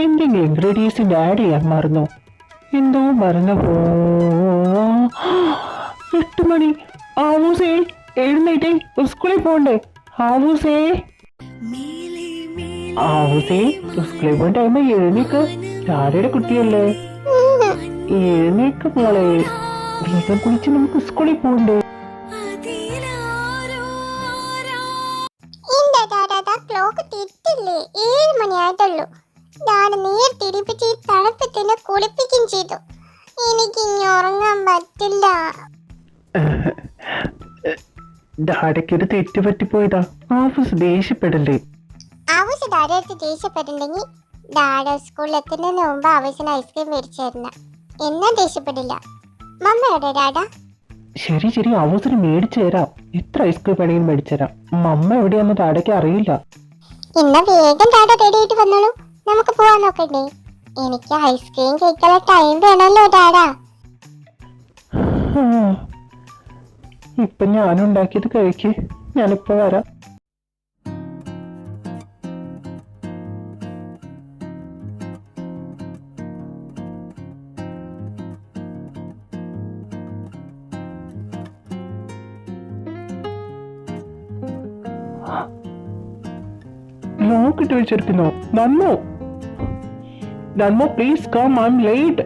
എന്തെങ്കിലും ഇൻഗ്രീഡിയൻസിന്റെ ആഡ് ചെയ്യാൻ മറന്നോ? എന്തോ മറന്നു പോ. 8 മണി. ആവൂസേ എഴുന്നേറ്റേ, സ്കൂളിൽ പോണ്ടേ? ആവൂസേ ആവൂസേ സ്കൂളിൽ പോകാൻ ടൈം. എഴുന്നേക്ക്, ഡാഡിയുടെ കുട്ടിയല്ലേ. എഴുന്നേക്ക് മോളെ, വേഗം കുളിച്ച് നമുക്ക് സ്കൂളിൽ പോണ്ടേ? ക്ലോക്ക് തെറ്റില്ലേ? 7 മണിയായിട്ടുള്ളൂ. ഞാൻ നേരത്തെ ഇടിപ്പിച്ച് ഈ തണുപ്പത്തിനെ കുളിപ്പിക്കുകയും ചെയ്തു. എനിക്ക് ഇനി ഉറങ്ങാൻ പറ്റില്ല. ഡാഡയ്ക്കൊരു തെറ്റ് പറ്റിപ്പോയതാ. ആഫീസ് ദേഷ്യപ്പെടല്ലേ? ആവശ്യം ഡാഡി അടുത്ത് ദേഷ്യപ്പെട്ടിട്ടുണ്ടെങ്കിൽ ഡാഡ സ്കൂളിൽ എത്തുന്നതിന് മുമ്പ് ആവശ്യത്തിന് ഐസ്ക്രീം മേടിച്ചായിരുന്ന എന്നാ ദേഷ്യപ്പെടില്ല. മമ്മ എവിടെ ഡാഡാ? ശരി ശരി, ആവൂസിന് മേടിച്ചു തരാം. എത്ര ഐസ്ക്രീം വേണമെങ്കിലും മേടിച്ചു തരാം. മമ്മ എവിടെയാന്ന് ഡാഡയ്ക്ക് അറിയില്ല. ഇന്ന വേഗം ഡാഡ റെഡി ആയിട്ട് വന്നോളൂ, നമുക്ക് പോവാൻ നോക്കണ്ടേ? എനിക്ക് ഐസ്ക്രീം കഴിക്കാനുള്ള ടൈം വേണമല്ലോ ഡാഡാ. ഇപ്പൊ ഞാനുണ്ടാക്കിയത് കഴിക്ക്, ഞാനിപ്പോ വരാം. ലോക്ക് ഇട്ട് വെച്ചിരിക്കുന്നു. Nanmo Nanmo please come, I am late.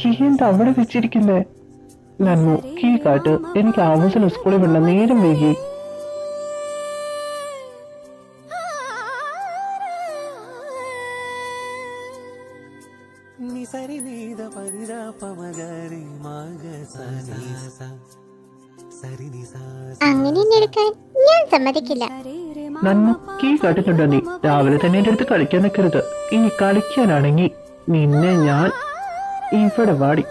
Key എന്താ അവിടെ വെച്ചിരിക്കുന്നേ? നന്മോ കീ കാട്ട്, എനിക്ക് ആവശ്യം സ്കൂളിൽ വിടണം, നേരം വൈകി. അങ്ങനെ എടുക്കാൻ ഞാൻ സമ്മതിക്കില്ല. നന്മ കീ കാട്ടുന്നുണ്ടോ നീ? രാവിലെ തന്നെ എന്റെ അടുത്ത് കളിക്കാൻ നിൽക്കരുത്. ഇനി കളിക്കാനാണെങ്കിൽ നിന്നെ ഞാൻ ഇവിടെ വാടി.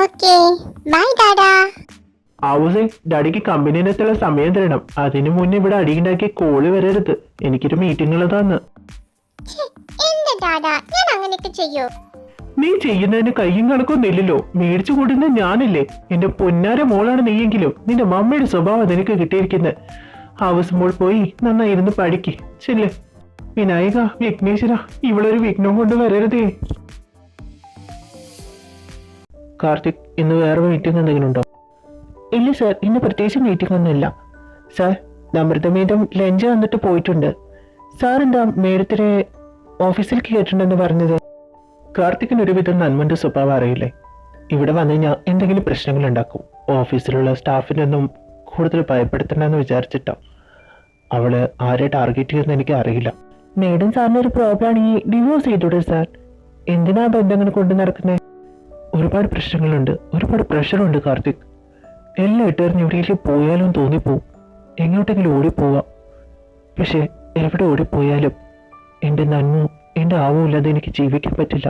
Okay bye ഡാഡാ. ആവൂസേ ഡാഡിക്ക് കമ്പനിയിലെത്തുള്ള സമയം തരണം. അതിനു മുന്നേ ഇവിടെ അടിയുണ്ടാക്കിയ കോള് വരരുത്. എനിക്കൊരു മീറ്റിംഗ് ഉള്ളതാന്ന്. എന്റെ ഡാഡാ, ഞാൻ അങ്ങനെയൊക്കെ ചെയ്യോ? നീ ചെയ്യുന്നതിന് കയ്യും കണക്കൊന്നില്ലല്ലോ. മേടിച്ചു കൂടുന്നത് ഞാനില്ലേ? എന്റെ പൊന്നാര മോളാണ് നീയെങ്കിലും നിന്റെ മമ്മയുടെ സ്വഭാവം നിനക്ക് കിട്ടിയിരിക്കുന്നത്. ആവൂസ് മോൾ പോയി നന്നായിരുന്നു പഠിക്ക്. ചെല്ല്. വിനായക, വിഘ്നേശ്വര, ഇവളൊരു വിഘ്നം കൊണ്ട് വരരുതേ. കാർത്തിക്, ഇന്ന് വേറെ മീറ്റിംഗ് എന്തെങ്കിലും ഉണ്ടോ? ഇല്ല സാർ, ഇന്ന് പ്രത്യേകിച്ച് മീറ്റിംഗ് ഒന്നുമില്ല. സാർ, അമൃത മേഡം ലഞ്ച് വന്നിട്ട് പോയിട്ടുണ്ട്. സാർ എന്താ മേഡത്തിനെ ഓഫീസിലേക്ക് കേട്ടിട്ടുണ്ടെന്ന് പറഞ്ഞത്? കാർത്തിക്കിന് ഒരുവിധം നന്മന്റെ സ്വഭാവം അറിയില്ലേ? ഇവിടെ വന്നു കഴിഞ്ഞാൽ എന്തെങ്കിലും പ്രശ്നങ്ങൾ ഉണ്ടാക്കും. ഓഫീസിലുള്ള സ്റ്റാഫിനൊന്നും കൂടുതൽ ഭയപ്പെടുത്തണ്ടെന്ന് വിചാരിച്ചിട്ടാ. അവള് ആരെ ടാർഗറ്റ് ചെയ്യുന്ന എനിക്ക് അറിയില്ല. മേഡം സാറിന് ഒരു പ്രോബ്ലം ആണെങ്കിൽ ഡിവോഴ്സ് ചെയ്തോടെ സാർ. എന്തിനാ ബന്ധങ്ങൾ കൊണ്ടു നടക്കുന്നത്? ഒരുപാട് പ്രശ്നങ്ങളുണ്ട്, ഒരുപാട് പ്രഷറുണ്ട് കാർത്തിക്. എല്ലാം ഇട്ടെറിഞ്ഞ് എവിടെയെങ്കിലും പോയാലും തോന്നിപ്പോവും. എങ്ങോട്ടെങ്കിലും ഓടിപ്പോവാം. പക്ഷെ എവിടെ ഓടിപ്പോയാലും എൻ്റെ നന്മ എൻ്റെ ആവുമില്ലാതെ എനിക്ക് ജീവിക്കാൻ പറ്റില്ല.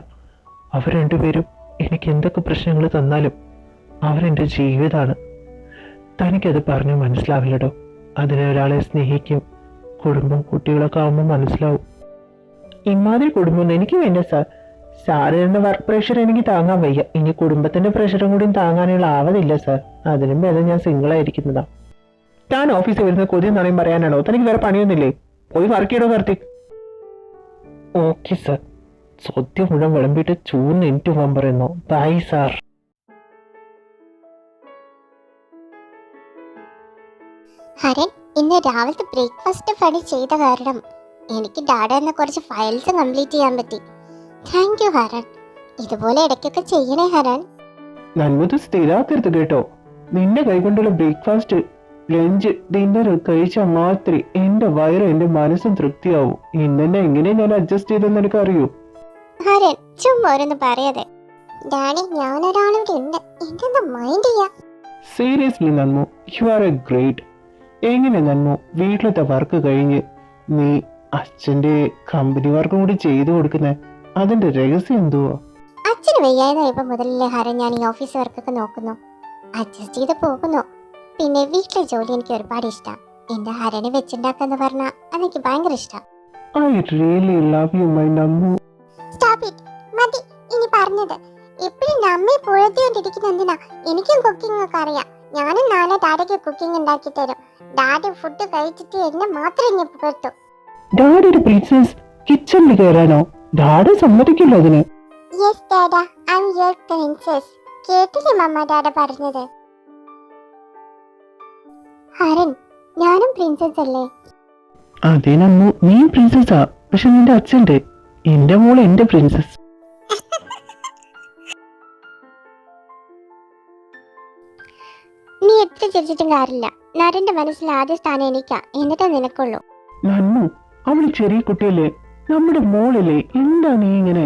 അവർ രണ്ടുപേരും എനിക്ക് എന്തൊക്കെ പ്രശ്നങ്ങൾ തന്നാലും അവരെൻ്റെ ജീവിതമാണ്. തനിക്കത് പറഞ്ഞു മനസ്സിലാവില്ലടോ. അതിനെ ഒരാളെ സ്നേഹിക്കും, കുടുംബം കുട്ടികളൊക്കെ ആവുമ്പോൾ മനസ്സിലാവും. ഇമാതിരി കുടുംബമൊന്നും എനിക്ക് വേണ്ട സാർ. സാറിന്റെ വർക്ക് പ്രഷർ എനിക്ക് താങ്ങാൻ വയ്യ. ഇനി കുടുംബത്തിന്റെ പ്രഷറും കൂടി താങ്ങാനുള്ള ആവതില്ല സാർ. അതിനും ഭേദം ഞാൻ സിംഗിൾ ആയിരിക്കുന്നതാ. താൻ ഓഫീസിൽ വരുന്ന കൊതി എന്നറിയും പറയാനാണോ? തനിക്ക് വേറെ പണിയൊന്നുമില്ലേ? പോയി വർക്ക് ചെയ്യണോ കാർത്തിക്? Okay sir. സത്യം മുഴുവൻ വിളമ്പിട്ട് ചൂന്ന് എനിക്ക് പോകാൻ പറയുന്നു. Bye sir. ഹരൻ, ഇന്ന് രാവിലത്തെ ബ്രേക്ക്ഫാസ്റ്റ് പണി ചെയ്ത കാരണം എനിക്ക് ഡാഡ എന്ന കുറച്ച് ഫയൽസ് കംപ്ലീറ്റ് ചെയ്യാൻ പറ്റി. Thank you Haran. ഇതുപോലെ ഇടയ്ക്കൊക്കെ ചെയ്യണേ ഹരൻ. നന്മത് സ്ഥിരാക്കരുത് കേട്ടോ. നിന്റെ കൈകൊണ്ടുള്ള ബ്രേക്ക്ഫാസ്റ്റ്, ലഞ്ച്, ഡിന്നർ കഴിച്ചാൽ മാത്രമേ എന്റെ വയറും എന്റെ മനസ്സും തൃപ്തിയാവൂ. ഇന്നെ എങ്ങനെ ഞാൻ അഡ്ജസ്റ്റ് ചെയ്തെന്ന് എനിക്ക് അറിയൂ. ഹരൻ, ചുമ്മാ ഓരോന്ന് പറയാതെ. ഡാഡി, ഞാനൊരാളിവിടെ ഉണ്ട്, എന്തെന്ന് മൈൻഡ് ചെയ്യാം. Seriously Nanmu, you are a great. എങ്ങനെ നന്മു വീട്ടിലത്തെ വർക്ക് കഴിഞ്ഞ് നീ അച്ഛന്റെ കമ്പനി വർക്കും കൂടി ചെയ്തു കൊടുക്കുന്നേ? അതിന്റെ രഹസ്യം എന്തുവാ? അച്ഛന് വയ്യാതായപ്പോ മുതലല്ലേ ഹരൻ ഞാൻ ഈ ഓഫീസ് വർക്കൊക്കെ നോക്കുന്നു, അഡ്ജസ്റ്റ് ചെയ്ത് പോകുന്നു. പിന്നെ വീട്ടിലെ ജോലി എനിക്ക് ഒരുപാട് ഇഷ്ടമാണ്. എന്റെ ഹരണി വെച്ചുണ്ടാക്കാന്ന് പറഞ്ഞാ അതെനിക്ക് ഭയങ്കര ഇഷ്ടം. I really love you my Nammu. Stop it, മതി ഇനി പറഞ്ഞത്. എപ്പോഴും നമ്മെ പുഴത്തിക്കൊണ്ടിരിക്കുന്ന എന്തിനാ? എനിക്കും കുക്കിംഗ് ഒക്കെ അറിയാം. ഞാനും നാളെ ഡാഡിക്ക് കുക്കിംഗ് ഉണ്ടാക്കി തരും. ഡാഡി ഫുഡ് കഴിച്ചിട്ട് എന്നെ മാത്രം ഞാൻ പുകഴ്ത്തും. ഡാഡി ഒരു പ്രിൻസസ് കിച്ചണിൽ കയറാനോ? ഡാഡി സമ്മതിക്കില്ല അതിന്. Yes dada, I am your princess. കേട്ടില്ലേ മമ്മ ഡാഡ പറഞ്ഞത്? ഹരൻ, ഞാനും പ്രിൻസസ് അല്ലേ? അതെ നമ്മു, നീ പ്രിൻസസാ. പക്ഷെ നിന്റെ അച്ഛന്റെ. എന്റെ മോൾ എന്റെ പ്രിൻസസ്. നീ എത്ര ചിരിച്ചിട്ടും കാര്യമില്ല. നരന്റെ മനസ്സിൽ ആദ്യ സ്ഥാനം എനിക്കാ, എന്നിട്ടാ നിനക്കുള്ളൂ. നന്നു, അവള് ചെറിയ കുട്ടിയല്ലേ, നമ്മുടെ മോളല്ലേ. എന്താ നീ ഇങ്ങനെ?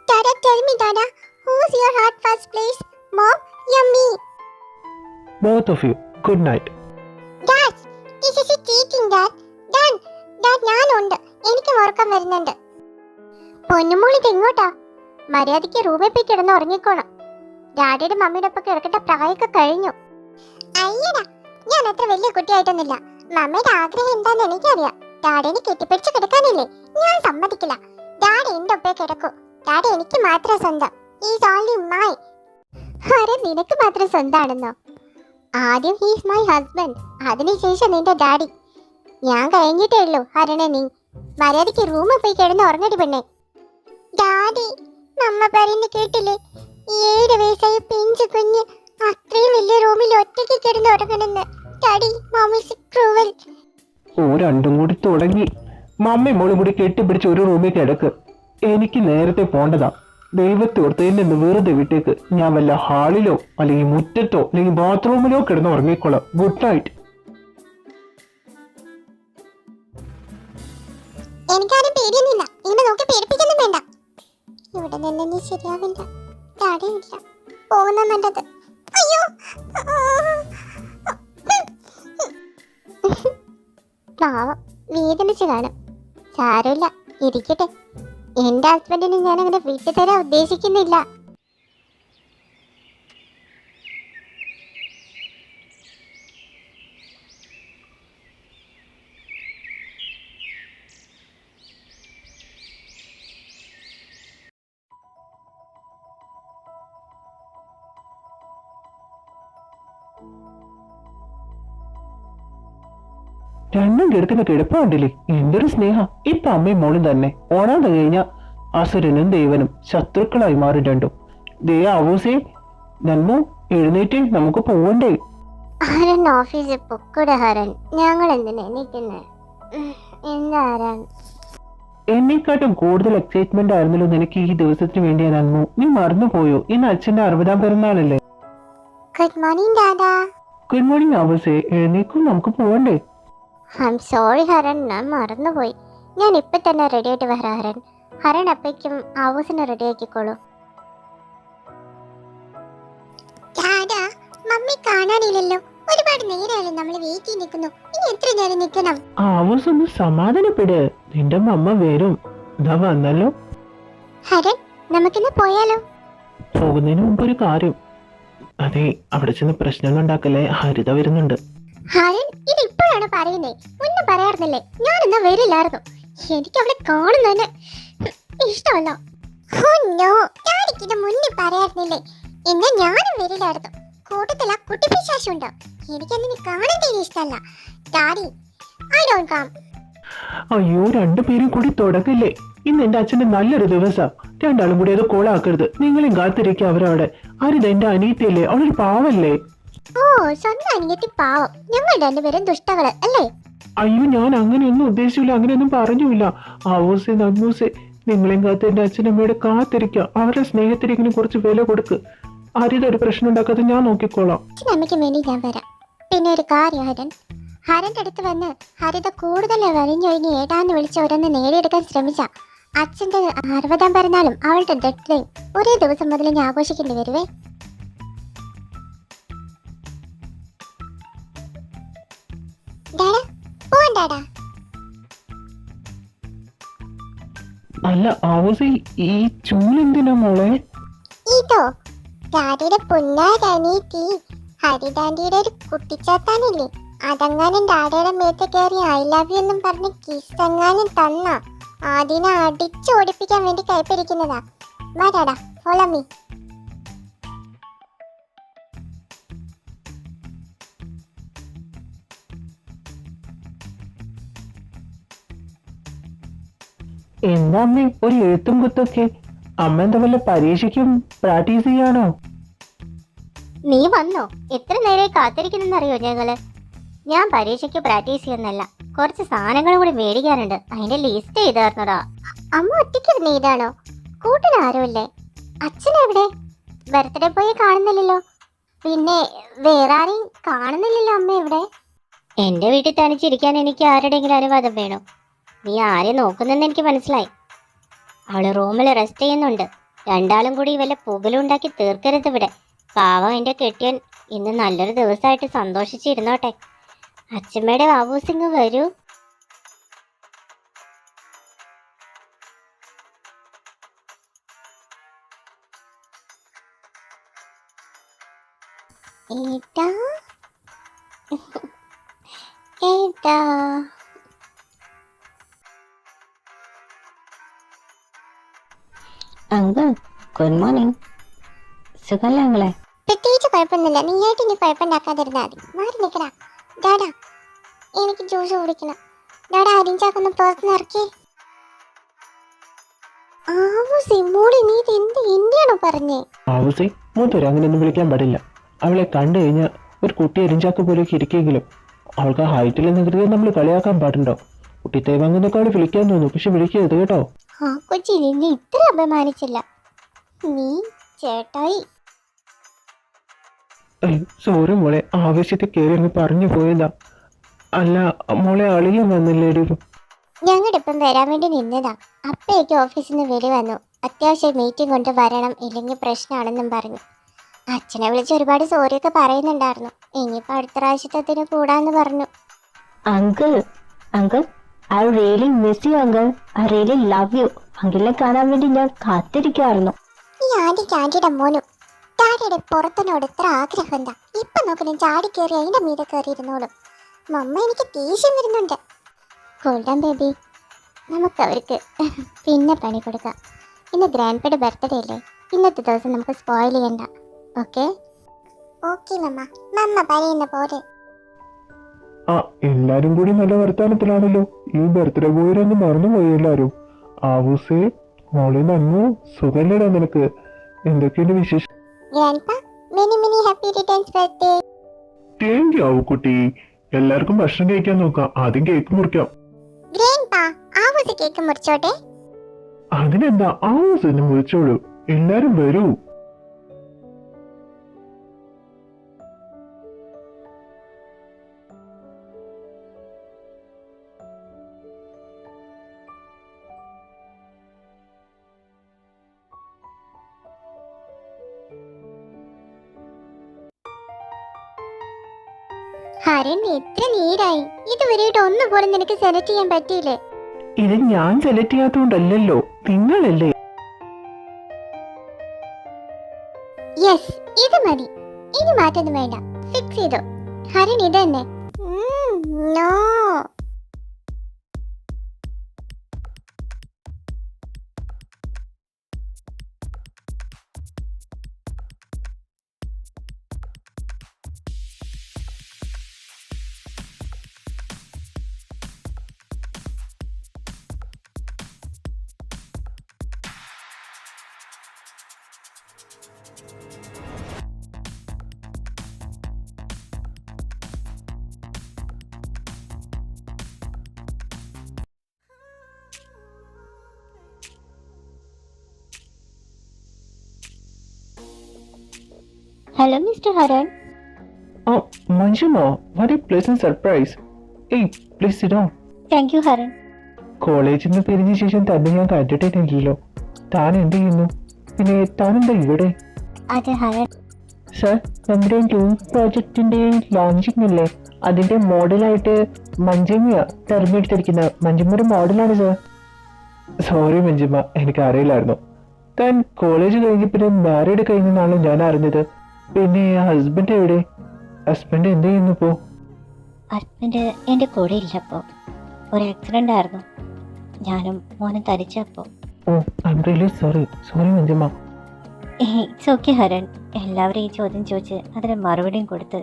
Dada, tell me, Dada, who's your heart first, please? Mom, or me? Both of you, good night. Dad, this is a cheating, Dad. Dad, ഞാനുണ്ട്. എനിക്ക് ഉറക്കം വരുന്നുണ്ട്. പൊന്നുമോൾ ഇത് എങ്ങോട്ടാ? മര്യാദയ്ക്ക് റൂമിൽ പോയി കിടന്ന് ഉറങ്ങിക്കോണം. ഡാഡിയുടെ മമ്മിയുടെ ഒപ്പം കിടക്കേണ്ട പ്രായമൊക്കെ കഴിഞ്ഞു. അയ്യടാ, ഞാൻ അത്ര വലിയ കുട്ടിയായിട്ടൊന്നുമില്ല. മമ്മിയുടെ ആഗ്രഹം എന്താന്ന് എനിക്കറിയാം. ഡാഡിനെ കെട്ടിപ്പിടിച്ച് കിടക്കാനില്ലേ? ഞാൻ സമ്മതിക്കില്ല. ഡാഡി എന്റെ ഒപ്പേ കിടക്കൂ. ഡാഡി എനിക്ക് മാത്രം സ്വന്തം. Is only my. അരെ, നിനക്ക് മാത്രം സ്വന്തമാണെന്നോ? ആദ്യം ഹീസ് മൈ ഹസ്ബൻഡ്, അതിനുശേഷം നിന്റെ ഡാഡി. ഞാൻ കഴിഞ്ഞിട്ടേ ഉള്ളൂ ഹരണേ. നീ മര്യാദയ്ക്ക് റൂമിൽ പോയി കിടന്ന് ഉറങ്ങടി പെണ്ണേ. ഡാഡി, നമ്മ പറയുന്നത് കേട്ടില്ലേ? 7 വയസ്സായ പിഞ്ചു കുഞ്ഞ് അത്രയും വലിയ റൂമിൽ ഒറ്റയ്ക്ക് കിടന്ന് ഉറങ്ങണമെന്ന്. Daddy, mummy is cruel. ഓ, രണ്ടും കൂടി തുടങ്ങി. മമ്മി മോളും കൂടി കെട്ടിപ്പിടിച്ച് ഒരു റൂമിൽ കിടക്ക്. എനിക്ക് നേരത്തെ പോണ്ടതാ. ദൈവത്തെ ഓർത്ത് എന്നെ വെറുതെ വിട്ടേക്ക്. ഞാൻ വല്ല ഹാളിലോ അല്ലെങ്കിൽ മുറ്റത്തോ അല്ലെങ്കിൽ ബാത്റൂമിലോ കിടന്ന് ഉറങ്ങിക്കോളാം. Good night. എനിക്കാരും പേടിയൊന്നുമില്ല. ഇങ്ങനെ നോക്കി പേടിപ്പിക്കൊന്നും വേണ്ട. ഇവിടെ നിന്ന് ശരിയാവില്ല. തടയില്ല, പോകുന്ന നല്ലത്. അയ്യോ, പാവം വേദനിച്ച് കാണും. സാരമില്ല, ഇരിക്കട്ടെ. എന്റെ ഹസ്ബൻഡിന് ഞാൻ അങ്ങനെ വീട്ടിൽ തരാൻ ഉദ്ദേശിക്കുന്നില്ല. രണ്ടും കിടക്കുന്ന കിടപ്പ് കണ്ടില്ലേ? എന്തൊരു സ്നേഹം. ഇപ്പൊ അമ്മയും മോളും തന്നെ. ഓണാതെ കഴിഞ്ഞ അസുരനും ദൈവനും ശത്രുക്കളായി മാറി രണ്ടും. ദേ ആവൂസേ, നന്മു എഴുന്നേറ്റ്, നമുക്ക് പോവണ്ടേ? ഹരൻ ഓഫീസിൽ പൊക്കൂടെ ഹരൻ. ഞങ്ങൾ എന്തിനാ നിൽക്കുന്നത്? എന്താ ഹരൻ? എന്നെക്കാട്ടും കൂടുതൽ എക്സൈറ്റ്മെന്റ് ആയിരുന്നല്ലോ നിനക്ക് ഈ ദിവസത്തിന് വേണ്ടിയാ നന്മു. നീ മറന്നുപോയോ? ഇന്ന് അച്ഛന്റെ 60ാം പിറന്നാളല്ലേ? Good morning dada. Good morning ആവൂസേ, എഴുന്നേക്കും, നമുക്ക് പോവണ്ടേ? ഐ എം സോറി ഹരൻ, ഞാൻ മറന്നുപോയി. ഞാൻ ഇപ്പൊ തന്നെ റെഡി ആയിട്ട് വരാം ഹരൻ. ഹരൻ അപ്പയ്ക്കും ആവൂസിനെ റെഡി ആക്കിക്കോളൂ. മമ്മി കാണാനില്ലല്ലോ. ഒരുപാട് നേരമായാലും നമ്മൾ വെയിറ്റ് ചെയ്ത് നിൽക്കുന്നു. ഇനി എത്ര നേരം നിൽക്കണം? ആവൂസ് ഒന്ന് സമാധാനപ്പെട്, നിന്റെ മമ്മ വരും. ഇതാ വന്നല്ലോ. ഹരൻ, നമുക്കിന്ന് പോയാലോ? പോകുന്നതിന് മുമ്പ് ഒരു കാര്യം. അതെ, അവിടെ ചെന്ന് പ്രശ്നങ്ങൾ ഉണ്ടാക്കല്ലേ, ഹരിത വരുന്നുണ്ട്. ഹരൻ, ഇത് ഇപ്പോഴാണ് പറയുന്നേ. മുന്നേ പറയാറുന്നില്ലേ? ഞാനെന്നാ വരില്ലായിരുന്നു. എനിക്ക് അവിടെ കാണുന്നതന്നെ ഇഷ്ടമല്ല. ഞാനിത് മുന്നേ പറയാറുന്നില്ലേ? എന്നാ ഞാനും വരില്ലായിരുന്നു. കൂട്ടത്തിൽ ആ കുട്ടി പിശാശുണ്ടോ? എനിക്കതിനെ കാണാൻ ഇഷ്ടമല്ല. Daddy, I don't come. അയ്യോ, രണ്ടുപേരും കൂടി തുടങ്ങില്ലേ? ഇന്ന് എന്റെ അച്ഛന്റെ നല്ലൊരു ദിവസാ. രണ്ടാളും കൂടി അത് കോളാക്കരുത്. നിങ്ങളെയും കാത്തിരിക്കുക അവരവിടെ. ഹരിത എന്റെ അനിയത്തിയല്ലേ, അവളൊരു പാവല്ലേ? ഓ, സ്വന്തം അനിയത്തി പാവം. ഞങ്ങൾ രണ്ടുപേരും ദുഷ്ടകള് അല്ലേ? അയ്യോ, ഞാൻ അങ്ങനെയൊന്നും ഉദ്ദേശിച്ചില്ല, അങ്ങനെയൊന്നും പറഞ്ഞില്ല. ആവൂസേ, നന്മൂസേ, നിങ്ങളെയും കാത്ത് എന്റെ അച്ഛനമ്മയോട് കാത്തിരിക്കുക. അവരുടെ സ്നേഹത്തിരിക്കിന് കുറച്ച് വില കൊടുക്ക്. ഹരിത ഒരു പ്രശ്നം ഉണ്ടാക്കാതെ ഞാൻ നോക്കിക്കോളാം. അച്ഛനമ്മയ്ക്ക് വേണ്ടി ഞാൻ വരാം. പിന്നെ ഒരു കാര്യം ഹരൻ, ഹരന്റെ അടുത്ത് വന്ന് ഹരിത കൂടുതൽ വരിഞ്ഞൊഴിഞ്ഞ് ഏടാന്ന് വിളിച്ച് ഓരോന്ന് നേടിയെടുക്കാൻ ശ്രമിച്ച അച്ഛന്റെ 60ാം പിറന്നാളും അവളുടെ ഡെത്ത്ഡേയും ഒരേ ദിവസം മുതൽ ഞാൻ ആഘോഷിക്കേണ്ടി വരുവേ. അല്ല ആവൂസേ, ഈ ചൂലെന്തിനാ മോളെ? ഇതോ, ഡാഡിയുടെ പൊന്നാരനീത്തി ഹരിതാന്റിയുടെ ഒരു കുട്ടിച്ചാത്താനില്ലേ, അതെങ്ങാനും ഡാഡിയുടെ മേത്ത് കയറി ഐ ലവ് യു എന്നും പറഞ്ഞ് കിസ് എങ്ങാനും തന്ന അതിനെ അടിച്ചോടിപ്പിക്കാൻ വേണ്ടി കൈപ്പിടിക്കുന്നതാ. വാടാ, ഫോളോ മീ. എന്താ അമ്മേ ഒരു എഴുത്തും കുത്തൊക്കെ? അമ്മ എന്താ വല്ല പരീക്ഷയ്ക്കും പ്രാക്ടീസ് ചെയ്യാണോ? നീ വന്നോ? എത്ര നേരമായി കാത്തിരിക്കുന്നെന്നറിയോ ഞങ്ങള്? ഞാൻ പരീക്ഷയ്ക്ക് പ്രാക്ടീസ് ചെയ്യുന്നല്ല, കുറച്ച് സാധനങ്ങളും കൂടി മേടിക്കാനുണ്ട്. അതിന്റെ ലിസ്റ്റ് ചെയ്തായിരുന്നോടാ. അമ്മ ഒറ്റയ്ക്ക് ഇതാണോ? കൂട്ടിന് ആരുമില്ലേ? അച്ഛനെവിടെ? ബർത്ത്ഡേ പോയി കാണുന്നില്ലല്ലോ. പിന്നെ വേറെ ആരെയും കാണുന്നില്ലല്ലോ. അമ്മ എവിടെ? എന്റെ വീട്ടിൽ തനിച്ചിരിക്കാൻ എനിക്ക് ആരുടെയെങ്കിലും അനുവാദം വേണോ? നീ ആരെ നോക്കുന്നെന്ന് എനിക്ക് മനസ്സിലായി. അവള് റൂമിൽ റെസ്റ്റ് ചെയ്യുന്നുണ്ട്. രണ്ടാളും കൂടി വല്ല പുകലുണ്ടാക്കി തീർക്കരുത് ഇവിടെ. പാവം എന്റെ കെട്ടിയൻ ഇന്ന് നല്ലൊരു ദിവസമായിട്ട് സന്തോഷിച്ചിരുന്നോട്ടെ. അച്ഛമ്മയുടെ ബാബൂസിങ് വരൂ. ഏട്ടാ ഏട്ടാ അങ്കിൾ ഗുഡ് മോർണിംഗ്. സുഖല്ലേ അങ്ങളെ? പ്രത്യേകിച്ച് കുഴപ്പമൊന്നുമില്ല. നീയായിട്ട് ഇനി കുഴപ്പമുണ്ടാക്കാതിരുന്നാൽ മതി. മാറി നിൽക്കടാ. ഡാഡാ, എനിക്ക് ജ്യൂസ് കുടിക്കണം. ഡാഡാ, അരിഞ്ചാക്കൊന്ന് പുറത്ത് നിറക്കി. മോളി, നീ ഇത് എന്ത് എന്തിയാണോ പറഞ്ഞേ? ആവസി മൂത്തര് അങ്ങനെയൊന്നും വിളിക്കാൻ പാടില്ല. അവളെ കണ്ടു കഴിഞ്ഞാൽ ഒരു കുട്ടി എരിഞ്ചാക്ക് പോലെയൊക്കെ ഇരിക്കെങ്കിലും അവൾക്ക് ആ ഹൈറ്റിൽ നികൃതി നമ്മൾ കളിയാക്കാൻ പാടുണ്ടോ? കുട്ടി തേവാങ്ങനേക്കാൾ വിളിക്കാൻ തോന്നുന്നു, പക്ഷെ വിളിക്കരുത് കേട്ടോ. ആ കൊച്ചി, നിന്നെ ഇത്ര അപമാനിച്ചില്ല. നീ ചേട്ടായി. സോറി മോളെ, ആവേശത്തിൽ കയറി അങ്ങ് പറഞ്ഞു പോയതാ. അല്ല മോളെ, അളിയും വന്നില്ലേടി? ഞങ്ങളുടെ ഇപ്പം വരാൻ വേണ്ടി നിന്നതാ. അപ്പയ്ക്ക് ഓഫീസിൽ നിന്ന് വിളി വന്നു. അത്യാവശ്യം മീറ്റിംഗ് കൊണ്ട് വരണം, ഇല്ലെങ്കിൽ പ്രശ്നമാണെന്നും പറഞ്ഞു. അച്ഛനെ വിളിച്ച് ഒരുപാട് സോറിയൊക്കെ പറയുന്നുണ്ടായിരുന്നു. ഇനിയിപ്പോൾ അടുത്ത പ്രാവശ്യത്തിന് കൂടാന്ന് പറഞ്ഞു. Uncle uncle I really miss you uncle. I really love you. അങ്കിളിനെ കാണാൻ വേണ്ടി ഞാൻ കാത്തിരിക്കായിരുന്നു. ഈ ആന്റിയുടെ മോനും ഡാഡിയുടെ പുറത്തിനോട് ഇത്ര ആഗ്രഹം എന്താ? ഇപ്പൊ നോക്കണം, ചാടി കയറി അതിന്റെ മീതെ കയറിയിരുന്നോളും. മമ്മ, എനിക്ക് ദേഷ്യം വരുന്നുണ്ട്. ഗോൾഡൻ ബേബി, നമുക്ക് അവർക്ക് പിന്നെ പണി കൊടുക്കാം. ഇന്ന് ഗ്രാൻഡ്പയുടെ ബർത്ത്ഡേ അല്ലേ? ഇന്നത്തെ ദിവസം നമുക്ക് സ്പോയിൽ ചെയ്യണ്ട. ഓക്കെ ഓക്കെ മമ്മ. മമ്മ പറയുന്ന പോലെ. ആ, എല്ലാരും കൂടി നല്ല വർത്താനത്തിലാണല്ലോ. ഈ ബർത്ത്ഡേ ബോയിരൊന്നും മറന്നുപോയി എല്ലാരും. ആവൂസേ, മോളെ നന്നു, സുഖല്ലേടാ നിനക്ക്? എന്തൊക്കെയുണ്ട് വിശേഷം? Grandpa, many many happy returns birthday. Thank you ആവുക്കുട്ടി. എല്ലാവർക്കും ഭക്ഷണം കഴിക്കാൻ നോക്കാം. ആദ്യം കേക്ക് മുറിക്കാം. ഗ്രാൻഡ്പ, ആവൂസ് കേക്ക് മുറിച്ചോട്ടെ? അതിനെന്താ, ആവൂസിന് മുറിച്ചോളൂ. എല്ലാരും വരൂ. ഹരൻ, എത്ര നേരായി ഇതുവരെയായിട്ട് ഒന്നുപോലും നിനക്ക് സെലക്ട് ചെയ്യാൻ പറ്റിയില്ലേ? ഇത് ഞാൻ സെലക്ട് ചെയ്യാത്തോണ്ടല്ലോ, നിങ്ങളല്ലേ. യെസ്, ഇത് മതി. ഇനി മാറ്റൊന്നും വേണ്ട. ഫിക്സ് ചെയ്തോ? ഹരൻ, ഇത് തന്നെ. No. Hello mister Haran. Oh, Manjuma, what a pleasant surprise. Hey, please sit down. Thank you Haran. കോളേജിൽ നിന്ന് പിരിഞ്ഞ ശേഷം തന്നെ ഞാൻ കണ്ടിട്ടില്ലല്ലോ. താൻ എന്ത് ചെയ്യുന്നു? പിന്നെ താനെന്താ ഇവിടെ? അതെ ഹരൻ. സർ, നമ്മുടെ ടൂർ പ്രോജക്റ്റിന്റെ ലോഞ്ചിങ് അല്ലേ? അതിന്റെ മോഡലായിട്ട് മഞ്ജുമ തെരഞ്ഞെടുത്തിരിക്കുന്ന മഞ്ജുമയുടെ മോഡലാണ് സർ. സോറി മഞ്ജുമ, എനിക്ക് അറിയില്ലായിരുന്നു. താൻ കോളേജ് കഴിഞ്ഞ പിന്നെ മാരീഡ് കഴിഞ്ഞെന്നാണ് ഞാൻ അറിഞ്ഞത്. പിന്നെ ഹസ്ബൻഡ് എവിടെ? ഹസ്ബൻഡ് എന്ത് ചെയ്യുന്നു ഇപ്പോ? ഹസ്ബൻഡ് എൻ്റെ കൂടെ ഇല്ല. അപ്പോൾ ഒരു ആക്സിഡൻ്റ് ആയിരുന്നു. ഞാനും മോനും തനിച്ചപ്പോൾ. Oh I am really sorry Manjumma. It's okay Haran. എല്ലാവരും ഈ ചോദ്യം ചോദിച്ച് അതിന് മറുപടിയും കൊടുത്ത്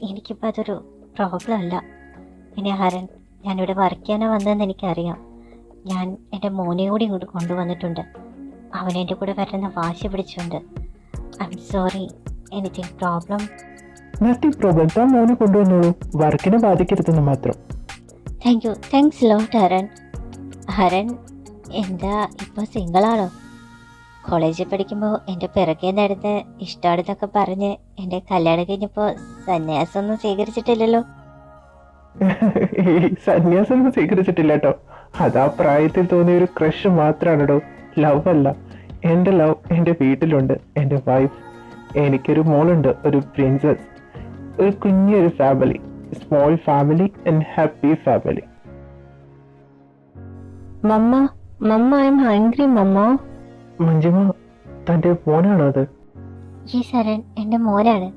എനിക്കിപ്പോൾ അതൊരു പ്രോബ്ലം അല്ല. പിന്നെ ഹരൺ, ഞാനിവിടെ വർക്ക് ചെയ്യാനാണ് വന്നതെന്ന് എനിക്കറിയാം. ഞാൻ എൻ്റെ മോനെ കൂടി ഇങ്ങോട്ട് കൊണ്ടുവന്നിട്ടുണ്ട്. അവൻ എൻ്റെ കൂടെ വരുന്ന വാശി പിടിച്ചുകൊണ്ട്. I am sorry. Anything problem? Nothing problem. താൻ മോനെ കൊണ്ടുവന്നോളൂ, വർക്കിനെ ബാധിക്കരുതെന്ന് മാത്രം. Thanks lot Haran. ഹരൺ എന്താ ഇപ്പോൾ സിംഗിളാണോ? കോളേജിൽ പഠിക്കുമ്പോൾ എൻ്റെ പിറകെ നടന്ന് ഇഷ്ടമാണെന്നൊക്കെ പറഞ്ഞ് എൻ്റെ കല്യാണം കഴിഞ്ഞപ്പോൾ സന്യാസമൊന്നും സ്വീകരിച്ചിട്ടില്ലല്ലോ? സന്യാസമൊന്നും സ്വീകരിച്ചിട്ടില്ല കേട്ടോ. അതാ പ്രായത്തിൽ തോന്നിയ ഒരു ക്രഷ് മാത്രമാണോ, ലവ് അല്ല. എൻ്റെ ലവ് എൻ്റെ വീട്ടിലുണ്ട്. എൻ്റെ വൈഫ്, എനിക്കൊരു മോളുണ്ട്, ഒരു പ്രിൻസസ്, ഒരു കുഞ്ഞൊരു family, small family and happy family. Mama I am hungry mama. Manjuma, തൻ്റെ മോനാണോ അത്? യെസ് ഹരൺ, എൻ്റെ മോനാണ്.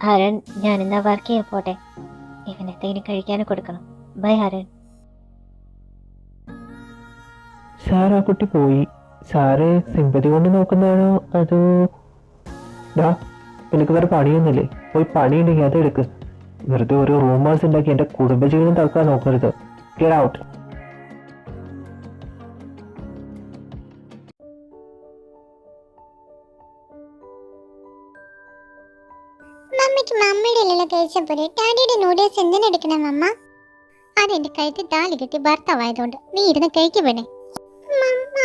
ഹരൺ, ഞാൻ എന്നാ വർക്ക് ചെയ്യാൻ പോട്ടെ. ഇവനെന്തെങ്കിലും കഴിക്കാനും കൊടുക്കണം. ബൈ ഹരൺ. സാർ ആ കുട്ടി പോയി. സാറ് സിമ്പതി കൊണ്ട് നോക്കുന്നതാണോ അതോ എനിക്ക് വേറെ പണിയൊന്നുമില്ലേ? പോയി പണിയുണ്ടെങ്കിൽ അതെടുക്ക്. വെറുതെ ഓരോ റൂമേഴ്സ് ഉണ്ടാക്കി എൻ്റെ കുടുംബജീവിതം തക്കാൻ നോക്കരുത്. Get out. മമ്മിക്ക് മമ്മിയുടെ ഇല കഴിച്ചപ്പോലെ ഡാഡിയുടെ നൂഡിൽസ് എന്തിനെടുക്കണം മമ്മ? അതെന്റെ കഴുത്തിൽ താലി കെട്ടി ഭർത്താവായതുകൊണ്ട് നീ ഇരുന്ന് കഴിക്കുവേണേ മമ്മ.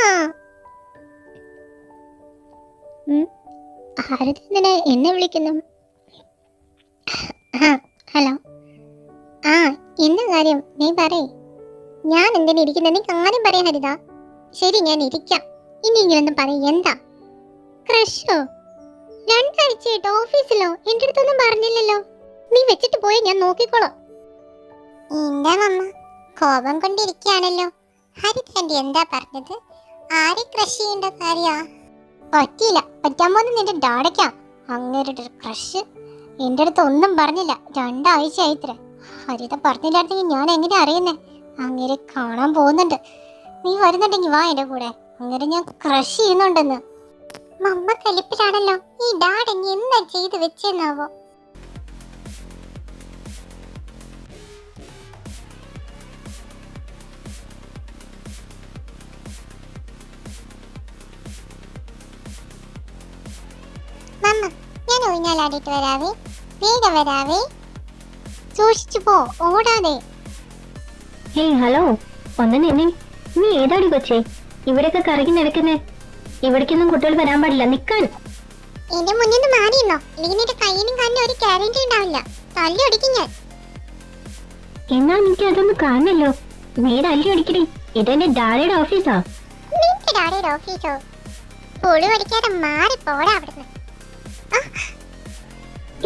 ആരെന്തിനാ എന്നെ വിളിക്കുന്നു? ഹലോ. എന്താ കാര്യം? നീ പറയേ. ഞാൻ എന്തിനാ ഇരിക്കുന്നത്? നീ കാര്യം പറയാൻ ഹരിതാ. ശരി, ഞാൻ ഇരിക്കാം. ഇനി ഇങ്ങനൊന്നും പറയും. എന്താ ക്രഷോ? രണ്ടാഴ്ചയായിട്ട് ഓഫീസിലോ? എന്റെ അടുത്തൊന്നും പറഞ്ഞില്ലല്ലോ. നീ വെച്ചിട്ട് പോയി, ഞാൻ നോക്കിക്കോളാം. എന്താ മമ്മ കോപം കൊണ്ടിരിക്കുകയാണല്ലോ? ഹരിതാൻഡി എന്താ പറഞ്ഞത്? ആരെ ക്രഷ് ചെയ്യേണ്ട കാര്യ? പറ്റിയില്ല. പറ്റാൻ പോകുന്ന നിന്റെ ഡാഡയ്ക്കാ അങ്ങേരുടെ ക്രഷ്. എന്റെ അടുത്ത് ഒന്നും പറഞ്ഞില്ല. 2 ആഴ്ച ആയിത്ര. ഹരിത പറഞ്ഞില്ലായിരുന്നെങ്കിൽ ഞാൻ എങ്ങനെ അറിയുന്നേ? അങ്ങേരെ കാണാൻ പോകുന്നുണ്ട്. നീ വരുന്നുണ്ടെങ്കിൽ വാ എന്റെ കൂടെ. അങ്ങനെ ഞാൻ ക്രഷ് ചെയ്യുന്നുണ്ടെന്ന്. മമ്മ കലിപ്പിലാണല്ലോ. ഈ ഡാഡ് ഇനി എന്താ ചെയ്ത് വെച്ചെന്നാവോ? മമ്മ, ഞാൻ ഊഞ്ഞാലാടിയിട്ട് വരാവേ. വേഗം വരാവേ. സൂക്ഷിച്ചു പോ, ഓടാതെ. ഹേയ് ഹലോ, ഒന്ന് നിന്നെ. നീ ഏതാടി കൊച്ചേ ഇവിടെയൊക്കെ കറങ്ങി നടക്കുന്നേ? ഇവിടേക്കൊന്നും കുട്ടികൾ വരാൻ പാടില്ല. നിക്കാൻ. എന്റെ മുന്നിൽ നിന്ന് മാറിയെന്നോ? അല്ലെങ്കിൽ നിന്റെ കയ്യിനും കാലിനും ഒരു ഗ്യാരണ്ടി ഉണ്ടാവില്ല. തല്ലി ഒടിക്കും ഞാൻ. എന്നാ എനിക്ക് അതൊന്നും കാണണല്ലോ. നേരെ അല്ലി അടിക്കടി. ഇതെന്റെ ഡാഡിയുടെ ഓഫീസാ. നിന്റെ ഡാഡിയുടെ ഓഫീസോ? പൊളി പഠിക്കാതെ മാറി പോടാ അവിടുന്ന്.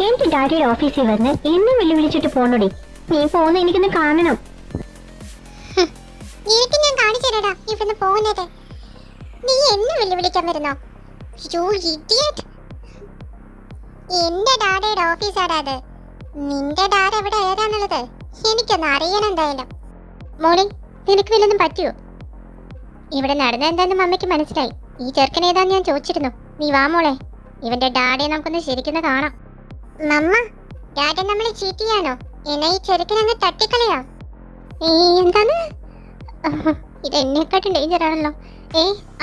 എന്റെ ഡാഡിയുടെ ഓഫീസിൽ വന്ന് എന്നെ വെല്ലുവിളിച്ചിട്ട് പോണോടി. നീ പോകുന്ന എനിക്കൊന്ന് കാണണം. നിനക്ക് ഞാൻ കാണിച്ചു തരാടാ ഇവിടുന്ന് പോകുന്നത്. നീ എന്നെ വെല്ലുവിളിക്കാൻ വരുന്നോ? എന്റെ ഡാഡയുടെ ഓഫീസാടാ അത്. നിന്റെ ഡാഡ എവിടെ ഏതാണുള്ളത് എനിക്കൊന്ന് അറിയണം എന്തായാലും. മോളി, നിനക്ക് വല്ലതും പറ്റിയോ? ഇവിടെ നടന്ന എന്താന്ന് മമ്മയ്ക്ക് മനസ്സിലായി. ഈ ചെറുക്കൻ ഏതാന്ന് ഞാൻ ചോദിച്ചിരുന്നു. നീ വാ മോളെ, ഇവന്റെ ഡാഡയെ നമുക്കൊന്ന് ശരിക്കൊന്ന് കാണാം. മമ്മ, ഡാഡ നമ്മളെ ചീറ്റ് ചെയ്യാനോ? എന്നാ ഈ ചെറുക്കൻ അങ്ങ് തട്ടിക്കളയാം. എന്താണ് ഇത്? എന്നെക്കാട്ടും ഡേഞ്ചർ ആണല്ലോ.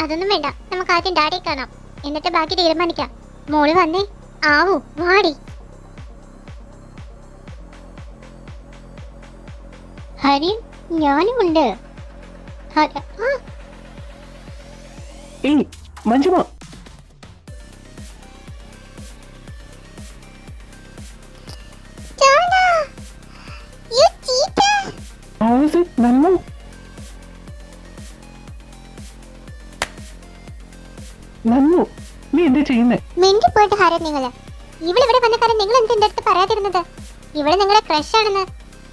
അതൊന്നും വേണ്ട. നമുക്ക് ആദ്യം ഡാഡിയെ കാണാം, എന്നിട്ട് ബാക്കി തീരുമാനിക്കാം. മോള് വന്നേ. ആവൂ, വാടി. ഹരി, ഞാനും ഉണ്ട്. മഞ്ജുമ, നന്നു, നീ എന്താ ചെയ്യുന്നേ? മിണ്ടി പോയിട്ട് ഹരൻ നിങ്ങള്. ഇവളിവിടെ വന്ന കാര്യം നിങ്ങൾ എന്തിന്റെ അടുത്ത് പറയാതിരുന്നത്? ഇവിടെ നിങ്ങളെ ക്രഷ് ആണെന്ന്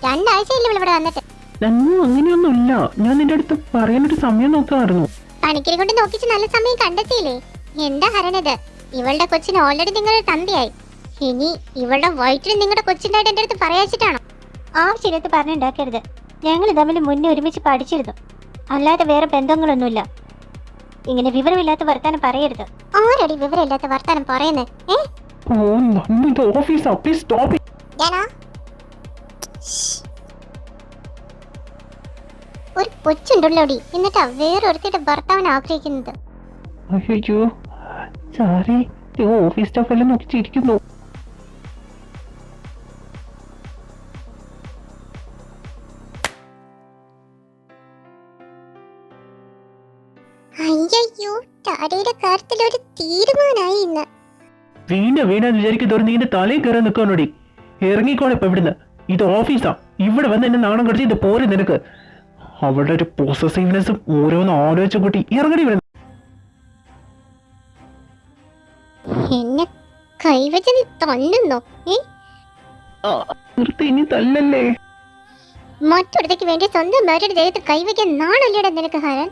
2 ആഴ്ചയില്ല ഇവിടെ വന്നിട്ട്. നന്നു, അങ്ങനെയൊന്നുമില്ല. ഞാൻ നിന്റെ അടുത്ത് പറയാനൊരു സമയം നോക്കാറുന്നു. പണിക്കരെ കൊണ്ട് നോക്കിച്ച് നല്ല സമയം കണ്ടെത്തിയില്ലേ? എന്താ ഹരനത്? ഇവളുടെ കൊച്ചിന് ഓൾറെഡി നിങ്ങളുടെ തന്തിയായി. ഇനി ഇവളുടെ വയറ്റിൽ നിങ്ങളുടെ കൊച്ചിൻ്റെ എന്റെ അടുത്ത് പറയാച്ചിട്ടാണോ? ആവശ്യമില്ലാത്ത പറഞ്ഞുണ്ടാക്കരുത്. ഞങ്ങൾ തമ്മിൽ മുന്നേ ഒരുമിച്ച് പഠിച്ചിരുന്നു, അല്ലാതെ വേറെ ബന്ധങ്ങളൊന്നുമില്ല. ഇങ്ങനെ വിവരമില്ലാത്ത വർത്താനം പറയരുത്. ആരടി വിവരമില്ലാത്ത വർത്താനം പറയുന്നേ? ഓ നമ്മളുടെ ഓഫീസാ, പ്ലീസ് സ്റ്റോപ്പ്. ഒരു കൊച്ചുണ്ടല്ലോടി, എന്നിട്ടാ വേറൊരുത്തിയുടെ ഭർത്താവിനെ ആഗ്രഹിക്കുന്നത്. അയ്യോ സാറി, ഓഫീസ് സ്റ്റാഫ് എല്ലാം നോക്കിച്ചിരിക്കുന്നു. അയ്യോ, ഡാഡിയുടെ കാര്യത്തിൽ ഒരു തീരുമാനമായി ഇന്ന്. വീണെന്ന് വിചാരിക്കും നിന്റെ തലയിൽ കയറാൻ നിൽക്കാനോടി. ഇറങ്ങിക്കോളെ ഇപ്പൊ ഇവിടുന്ന്. ഇത് ഓഫീസാ, ഇവിടെ വന്ന് എന്നെ നാണം കടിച്ച് ഇത് പോരെ നിനക്ക്. അവളുടെ ഒരു പോസസീവ്നെസ്സും ഓരോന്ന് ആലോചിച്ചും കൂട്ടി ഇറങ്ങടി ഇവിടെ. എന്നെ കൈവച്ച് നീ തല്ലുന്നോ? ഇനി തല്ലല്ലേ. മറ്റൊരുത്തേക്ക് വേണ്ടി സ്വന്തം ഭാര്യയുടെ ദേഹത്ത് കൈവയ്ക്കാൻ നാണല്ലേടാ നിനക്ക് ഹരൻ?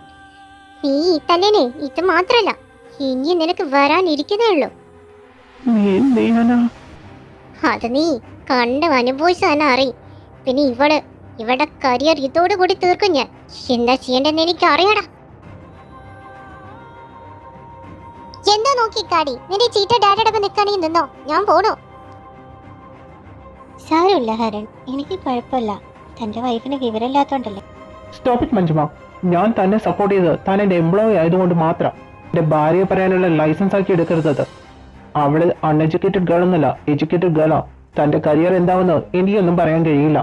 നീ ഈ തല്ലേനെ ഇത് മാത്രല്ല, ഇനി നിനക്ക് വരാനിരിക്കുന്നേ ഉള്ളൂ. എന്ത് ചെയ്യാനാ? അത് നീ കണ്ട് അനുഭവിച്ചു തന്നെ അറിയും. പിന്നെ ഇവളുടെ കരിയർ ഇതോടുകൂടി തീർക്കും ഞാൻ. എന്താ ചെയ്യേണ്ടെന്ന് എനിക്ക് അറിയടാ. എന്താ നോക്കിക്കാടി, നിന്റെ ചീത്ത ഡാഡിയുടെ നിൽക്കാണെങ്കിൽ നിന്നോ, ഞാൻ പോണോ? സാരമില്ല ഹരൺ, എനിക്ക് കുഴപ്പമില്ല. തന്റെ വൈഫിന് വിവരമില്ലാത്തോണ്ടല്ലേ. Stop it മഞ്ജുമ. ഞാൻ തന്നെ സപ്പോർട്ട് ചെയ്തത് താൻ എൻ്റെ എംപ്ലോയി ആയതുകൊണ്ട് മാത്രം. എൻ്റെ ഭാര്യയെ പറയാനുള്ള ലൈസൻസ് ആക്കി എടുക്കരുത്. അവള് അൺഎഡ്യൂക്കേറ്റഡ് ഗേൾ എന്നല്ല, എഡ്യൂക്കേറ്റഡ് ഗേളാ. തൻ്റെ കരിയർ എന്താവെന്ന് എനിക്കൊന്നും പറയാൻ കഴിയില്ല.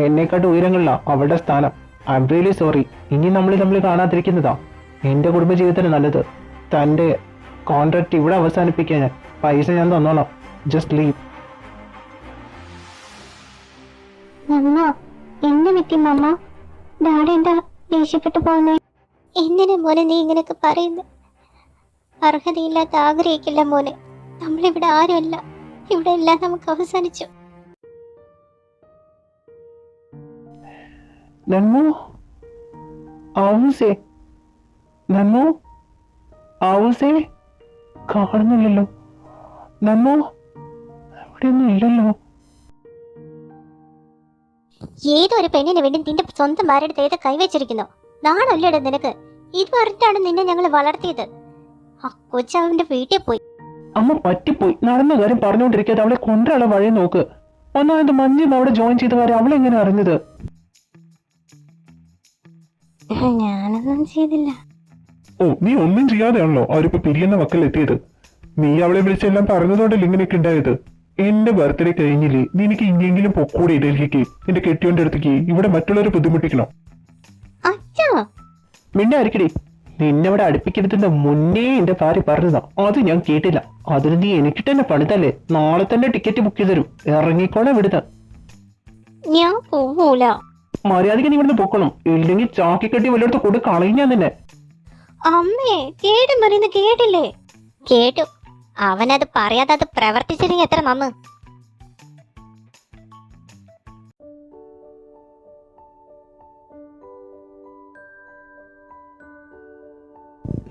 എന്നെക്കാട്ട് ഉയരങ്ങളില്ല അവളുടെ സ്ഥാനം. I am really sorry. ഇനി നമ്മൾ കാണാതിരിക്കുന്നതാ എൻ്റെ കുടുംബജീവിതത്തിന് നല്ലത്. തൻ്റെ കോൺട്രാക്ട് ഇവിടെ അവസാനിപ്പിക്കാൻ പൈസ ഞാൻ തന്നോളാം. Just leave. എന്ത് പറ്റി മമ്മ? ഡാഡി എന്താ ദേഷ്യപ്പെട്ടു പോന്നേ? എന്തിനാ മോനെ നീ ഇങ്ങനെയൊക്കെ പറയുന്നത്? അർഹതയില്ലാത്ത ആഗ്രഹിക്കില്ല മോനെ. നമ്മളിവിടെ ആരുമല്ല, ഇവിടെ എല്ലാം നമുക്ക് അവസാനിച്ചു. നന്മോ ആവൂസേ, നന്മോ ആവൂസേ, കാണുന്നില്ലല്ലോ. നന്മോ എവിടെയൊന്നും ഇല്ലല്ലോ. ഏതൊരു പെണ്ണിന് വേണ്ടി നിന്റെ സ്വന്തം ഭാര്യയുടെ ദേഹത്ത് കൈവച്ചിരിക്കുന്നു. നാണല്ലേടാ നിനക്ക്? ഇത് പറഞ്ഞിട്ടാണ് നിന്നെ ഞങ്ങൾ വളർത്തിയത്. ആ കൊച്ചവന്റെ വീട്ടിൽ പോയി. അമ്മ പറ്റിപ്പോയി. നടന്ന കാര്യം പറഞ്ഞുകൊണ്ടിരിക്കാതെ അവളെ കൊണ്ടുള്ള വഴി നോക്ക്. ഒന്നാമത് മഞ്ഞ് അവിടെ ജോയിൻ ചെയ്ത കാര്യം അവളെങ്ങനെ അറിഞ്ഞത്? ഞാനൊന്നും ചെയ്തില്ല. ഓ, നീ ഒന്നും ചെയ്യാതെയാണല്ലോ അവരിപ്പോ പിരിയുന്ന വക്കൽ എത്തിയത്. നീ അവളെ വിളിച്ചെല്ലാം പറഞ്ഞതുകൊണ്ടല്ലേ ഇങ്ങനെയൊക്കെ ഉണ്ടായത്. എന്റെ ബർത്ത്ഡേ കഴിഞ്ഞില്ലേ, നിനക്ക് ഇനിയെങ്കിലും പൊക്കൂടെ ഡൽഹിക്ക്, നിന്റെ കെട്ടിയോന്റെ അടുത്തേക്ക്. ഇവിടെ മറ്റുള്ളവരെ ബുദ്ധിമുട്ടിക്കണം. മിണ്ടായിരിക്കടി. നിന്നവിടെ അടുപ്പിക്കരുതിന്റെ മുന്നേ എന്റെ ഭാര്യ പറഞ്ഞതാ. അത് ഞാൻ കേട്ടില്ല. അതിന് നീ എനിക്ക് തന്നെ പണിതല്ലേ. നാളെ തന്നെ ടിക്കറ്റ് ബുക്ക് ചെയ്ത് തരും. ഇറങ്ങിക്കോളെ വിടുന്ന. ഞാൻ പോവൂല. മര്യാദയ്ക്ക് നീ ഇവിടുന്ന് പൊക്കണം. ഇല്ലെങ്കിൽ ചാക്കിക്കെട്ടി വല്ലയിടത്ത് കൊണ്ട് കളയും ഞാൻ തന്നെ. അമ്മേ, കേട്ടും പറയുന്ന കേട്ടില്ലേ? കേട്ടു. അവനത് പറയാതെ അത് പ്രവർത്തിച്ചില്ലെങ്കിൽ എത്ര നന്ന്.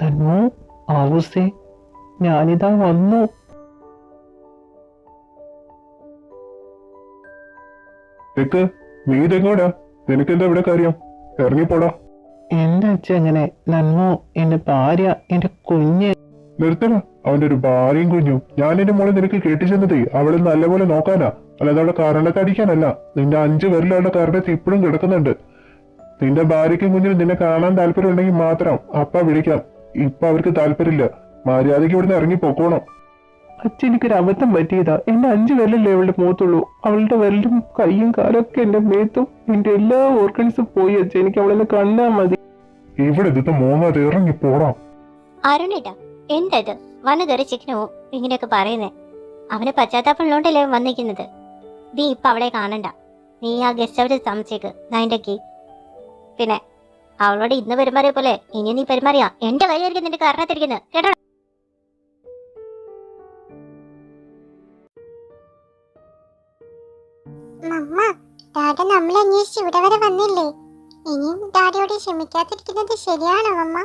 നന്മോ ആവൂസേ, ഞാനിതാ വന്നു. നീ ഇതെങ്ങോടാ? നിനക്കെന്താ ഇവിടെ കാര്യം? ഇറങ്ങിപ്പോടാ. എന്റെ അച്ഛൻ എങ്ങനെ? നന്മോ എന്റെ ഭാര്യ, എന്റെ കുഞ്ഞ്. നിർത്തണ. അവന്റെ ഒരു ഭാര്യയും കുഞ്ഞും. ഞാൻ എന്റെ മോളെ നിനക്ക് കെട്ടിച്ചെന്നത് അവളെ നല്ലപോലെ നോക്കാനാ, അല്ലാതെ അവളെ കരണത്തടിക്കാനല്ല. നിന്റെ 5 പേരിലുള്ള കരണത്ത് ഇപ്പോഴും കിടക്കുന്നുണ്ട്. നിന്റെ ഭാര്യയ്ക്കും കുഞ്ഞിനും നിന്നെ കാണാൻ താല്പര്യം ഉണ്ടെങ്കിൽ മാത്രം അപ്പ വിളിക്കാം. ഇപ്പൊ അവർക്ക് താല്പര്യമില്ല. മര്യാദയ്ക്ക് ഇവിടുന്ന് ഇറങ്ങി പൊക്കോണം. അച്ഛൻ എനിക്കൊരു അബദ്ധം പറ്റിയതാ. എന്റെ 5 വിരലല്ലേ അവളുടെ മുഖത്തുള്ളൂ. അവളുടെ വിരലും കൈയും കാലൊക്കെ എന്റെ മേത്തും എന്റെ എല്ലാ ഓർഗൻസും പോയി. അച്ഛൻ എനിക്ക് അവളെന്നെ കണ്ടാ മതി. ഇവിടെ ഇതിട്ട് മോങ്ങാതെ ഇറങ്ങി പോടാം. അരുണിട്ടാ, എന്താ ഇത്? വന്നു കയറി ചിക്കനോ ഇങ്ങനെയൊക്കെ പറയുന്നേ? അവന് പശ്ചാത്താപമുള്ളോണ്ടല്ലേ വന്നിരിക്കുന്നത്. നീ ഇപ്പൊ അവളെ കാണണ്ട. നീ ആ ഗസ്റ്റ് ഹൗസിൽ താമസിച്ചേക്ക്. നൈൻഡക്കി. പിന്നെ അവളോട് ഇന്ന് പെരുമാറിയ പോലെ ഇനി നീ പെരുമാറിയാ എന്റെ കൈയായിരിക്കും നിന്റെ കാരണത്തിരിക്കുന്നത്, കേട്ടോ? മമ്മ, ഡാഡി നമ്മളെ അന്വേഷിച്ച് ഇവിടെ വരെ വന്നില്ലേ? ഇനിയും ഡാഡിയോട് ക്ഷമിക്കാതിരിക്കുന്നത് ശരിയാണോ മമ്മ?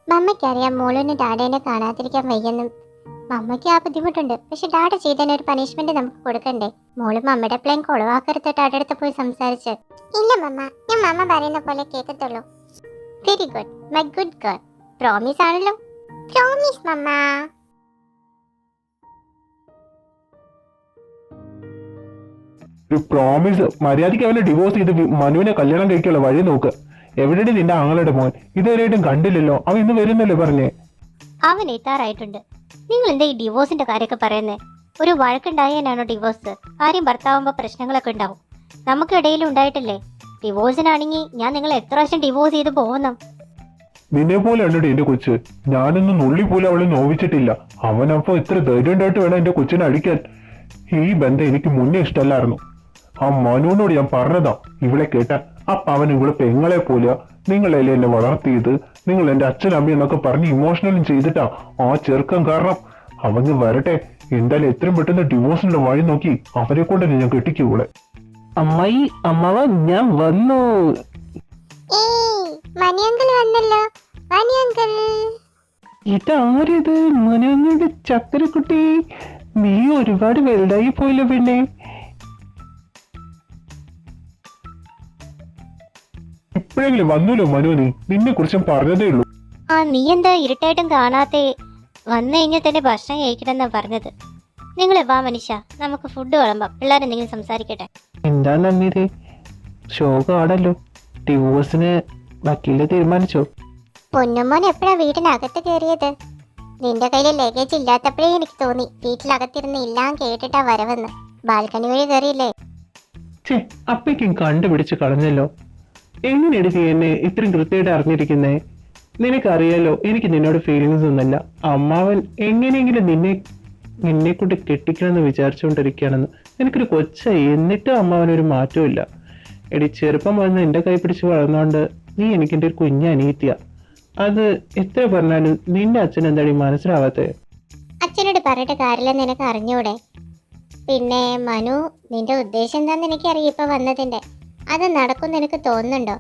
മമ്മയ്ക്കറിയാം മോളിന് ഡാഡേനെ കാണാതിരിക്കാൻ വയ്യെന്നും. മമ്മയ്ക്ക് ആ ബുദ്ധിമുട്ടുണ്ട്. പക്ഷെ ഡാഡ ചെയ്തതിന് ഒരു പനിഷ്മെന്റ് നമുക്ക് കൊടുക്കണ്ടേ? മോള് മമ്മയുടെ പ്ലെയിൻ കൊളവാക്കരുത് ഡാഡയുടെ അടുത്ത് പോയി സംസാരിച്ച്. ഇല്ല മമ്മ, ഞാൻ മമ്മ പറയുന്ന പോലെ കേൾക്കത്തുള്ളൂ. Very good, my good girl. Promise ആണല്ലോ? Promise mama. ഒരു പ്രോമിസ്. മര്യാദയ്ക്ക് അവനെ ഡിവോഴ്സ് ചെയ്ത് മനുവിനെ കല്യാണം കഴിക്കാനുള്ള വഴി നോക്ക്. എവിടെയാണ് നിന്റെ ആങ്ങളുടെ മോൻ? ഇതുവരെയായിട്ടും കണ്ടില്ലല്ലോ. അവൻ ഇന്ന് വരുന്നല്ലേ പറഞ്ഞേ? അവൻ എത്താറായിട്ടുണ്ട്. നിങ്ങൾ എന്താ ഈ ഡിവോഴ്സിന്റെ കാര്യമൊക്കെ പറയുന്നേ? ഒരു വഴക്കുണ്ടായാനാണോ ഡിവോഴ്സ്? ആരും ഭർത്താവുമ്പോ പ്രശ്നങ്ങളൊക്കെ ഉണ്ടാവും. നമുക്കിടയിൽ ഉണ്ടായിട്ടില്ലേ? ഡിവോഴ്സിനാണെങ്കിൽ ഞാൻ നിങ്ങൾ എത്ര പ്രാവശ്യം ഡിവോഴ്സ് ചെയ്ത് പോകുന്നു? നിന്നെ പോലെ ഉണ്ടോ എന്റെ കൊച്ച്? ഞാനൊന്നും നുള്ളി പോലും അവളെ നോവിച്ചിട്ടില്ല. അവനപ്പോ ഇത്ര ധൈര്യം ഉണ്ടായിട്ട് വേണം എന്റെ കൊച്ചിനെ അടിക്കാൻ. ഈ ബന്ധം എനിക്ക് മുന്നേ ഇഷ്ടമല്ലായിരുന്നു. ആ മനുവിനോട് ഞാൻ പറഞ്ഞതാ ഇവളെ കേട്ടാ. അപ്പൊ അവൻ ഇവളെ പെങ്ങളെ പോലെ നിങ്ങളല്ലേ എന്നെ വളർത്തിയത്, നിങ്ങൾ എന്റെ അച്ഛനമ്മ എന്നൊക്കെ പറഞ്ഞ് ഇമോഷണലും ചെയ്തിട്ടാ ആ ചെറുക്കം കാരണം. അവന് വരട്ടെ. എന്തായാലും എത്രയും പെട്ടെന്ന് ഡിവോഴ്സിന്റെ വഴി നോക്കി അവരെ കൊണ്ട് ഞാൻ കെട്ടിക്കൂടെ. അമ്മായി, അമ്മാവ, ഞാൻ വന്നു. ഇതാരിത്? മനുവിന്റെ ചക്കരക്കുട്ടി, നീ ഒരുപാട് വലുതായി പോയില്ല പിന്നെ. ഇപ്പോഴെങ്കിലും വന്നല്ലോ മനു. നിന്നെ കുറിച്ചും പറഞ്ഞതേ ഉള്ളൂ. നീ എന്താ ഇരുട്ടായിട്ടും കാണാത്തെ? വന്നു കഴിഞ്ഞാൽ തന്നെ ഭക്ഷണം കഴിക്കണമെന്നാ പറഞ്ഞത്. നിങ്ങൾ വാ മനുഷ്യ, നമുക്ക് ഫുഡ് വിളമ്പാം. പിള്ളേരെന്തെങ്കിലും സംസാരിക്കട്ടെ. എന്താ നന്ദിതേ, ശോകമാണല്ലോ. ഡിവോഴ്സിന് വക്കീല് തീരുമാനിച്ചോ? പൊന്നുമോൻ എപ്പോഴാ വീട്ടിനകത്ത് കയറിയത്? നിന്റെ കയ്യിൽ ലഗേജ് ഇല്ലാത്തപ്പോഴേ എനിക്ക് തോന്നി വീട്ടിലകത്തിരുന്ന് എല്ലാം കേട്ടിട്ടാ വരവെന്ന്. ബാൽക്കണി വഴി കയറിയില്ലേ? അപ്പേക്കും കണ്ടുപിടിച്ച് കളഞ്ഞല്ലോ. എങ്ങനെയാണ് നീ എന്നെ ഇത്രയും കൃത്യമായിട്ട് അറിഞ്ഞിരിക്കുന്നേ? നിനക്കറിയാലോ എനിക്ക് നിന്നോട് ഫീലിങ്സ് ഒന്നുമല്ല. അമ്മാവൻ എങ്ങനെയെങ്കിലും നിന്നെ കൊണ്ട് കെട്ടിക്കണമെന്ന് വിചാരിച്ചുകൊണ്ടിരിക്കുകയാണെന്ന്. എനിക്കൊരു കൊച്ചായി, എന്നിട്ടും അമ്മാവനൊരു മാറ്റവും ഇല്ല. എടി, ചെറുപ്പം വന്ന് എൻ്റെ കൈ പിടിച്ച് വളർന്നുകൊണ്ട് നീ എനിക്കെൻ്റെ ഒരു കുഞ്ഞനിയത്തിയ. അത് എത്ര പറഞ്ഞാലും നിന്റെ അച്ഛൻ എന്താണ് മനസ്സിലാവാത്തത്? അച്ഛനോട് പറഞ്ഞിട്ട് കാര്യമില്ലെന്ന് നിനക്ക് അറിഞ്ഞൂടെ? പിന്നെ മനു, നിന്റെ ഉദ്ദേശം എന്താന്ന് എനിക്കറിയാം. ഇപ്പൊ വന്നതിന്റെ അത് നടക്കുമെന്ന് എനിക്ക് തോന്നുന്നുണ്ടോ?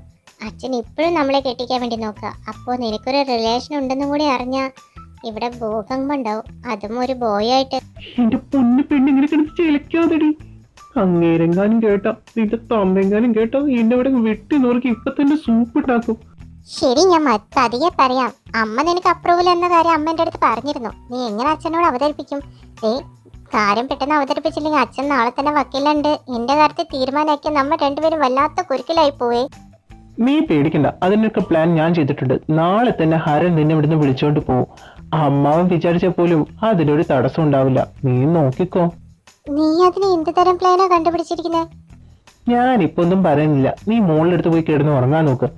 അച്ഛൻ ഇപ്പോഴും നമ്മളെ കെട്ടിക്കാൻ വേണ്ടി നോക്കുക. അപ്പോൾ നിനക്കൊരു റിലേഷൻ ഉണ്ടെന്നും കൂടി അറിഞ്ഞാ ഇവിടെ ഭൂകമ്പം ഉണ്ടാവും. അതും ഒരു ബോയായിട്ട്. എന്റെ പൊന്നു പെണ്ണിങ്ങനെ കിടന്ന് ചിലക്കാതെടി. അങ്ങേരെങ്ങാനും കേട്ടോ, നിന്റെ തമ്മെങ്ങാനും കേട്ടോ, എന്നെ ഇവിടെ വെട്ടി നോക്കി ഇപ്പൊ തന്നെ സൂപ്പ് ഉണ്ടാക്കും. ശരി, ഞാൻ പതിയെ പറയാം. അമ്മ നിനക്ക് അപ്രൂവൽ എന്ന കാര്യം അമ്മ എൻ്റെ അടുത്ത് പറഞ്ഞിരുന്നു. നീ എങ്ങനെ അച്ഛനോട് അവതരിപ്പിക്കും? കാര്യം പെട്ടെന്ന് അവതരിപ്പിച്ചില്ലെങ്കിൽ അച്ഛൻ നാളെ തന്നെ വക്കീലുണ്ട് എന്റെ കാര്യത്തിൽ തീരുമാനമാക്കിയ നമ്മൾ രണ്ടുപേരും വല്ലാത്ത കുരുക്കിലായി പോവേ. നീ പേടിക്കണ്ട, അതിനൊക്കെ പ്ലാൻ ഞാൻ ചെയ്തിട്ടുണ്ട്. നാളെ തന്നെ ഹരൻ നിന്നെ ഇവിടുന്ന് വിളിച്ചോണ്ട് പോവും. അമ്മാവൻ വിചാരിച്ച പോലും അതിലൊരു തടസ്സം ഉണ്ടാവില്ല. നീ നോക്കിക്കോ. നീ അതിന് എന്ത് തരം പ്ലാനാ കണ്ടുപിടിച്ചിരിക്കുന്നത്? ഞാനിപ്പോ ഒന്നും പറയുന്നില്ല. നീ മോളിലെടുത്ത് പോയി കിടന്ന് ഉറങ്ങാൻ നോക്ക്.